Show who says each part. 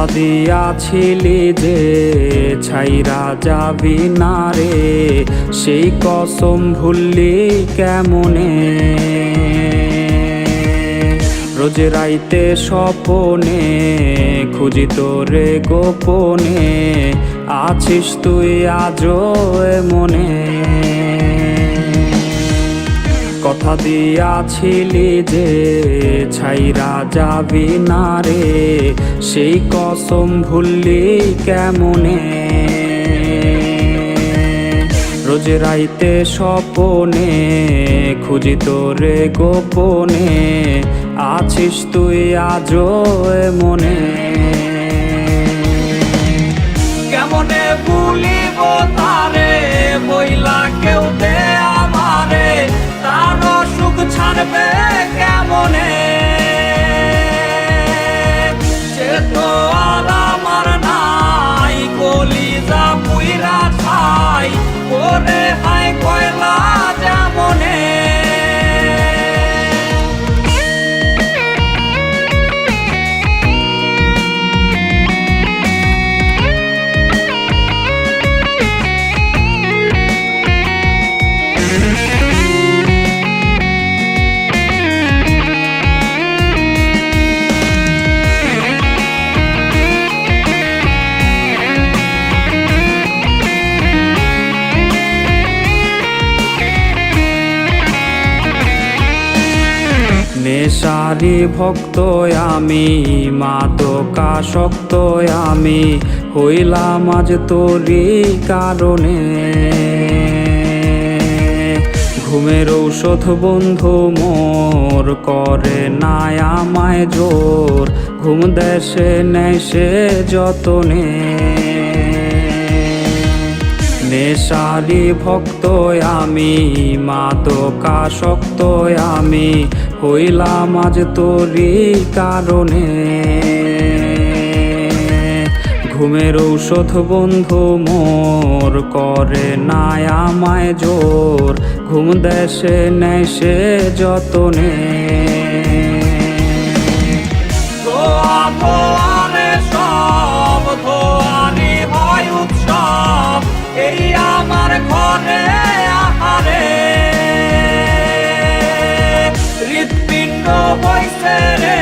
Speaker 1: কথা দিয়াছিলি যে ছাইরা যাবি না রে, সেই কসম ভুললি কেমনে? রোজ রাইতে স্বপনে খুঁজি তোরে গোপনে, আছিস তুই আজও মনে। কথা দিয়াছিলি যে ছাইরা যাবি না রে, সেই কসম ভুললি কেমনে? রোজ রাইতে স্বপনে খুঁজি তোরে গোপনে, আছিস তুই আজও মনে।
Speaker 2: কেমনে ভুলিব তারে, বইলা কেউ দে আমারে, তার সুখ ছাড়বে কেমনে? সে তো আর আমার নাই, কলিজা পুইরা ছাই ওরে হাই কয়লা যেমনে।
Speaker 1: নেশারি ভক্ত আমি, মাদকাসক্ত আমি, হইলাম আজ তোরই কারণে। ঘুমের ঔষধ বন্ধু মোর করে না আমায় জোর, ঘুম দেশে নেয় সে যতনে। নেশারি ভক্ত আমি, মাদকাসক্ত আমি, হইলাম আজ তোরই কারণে। ঘুমের ঔষধ বন্ধু মোর করে না আমায় জোর, ঘুম দেশে নেয় সে যতনে।
Speaker 2: সব ধোয়ারি হয় উৎসব, এই আমার ঘরে আহারে। হৃৎপিণ্ড হইছে রে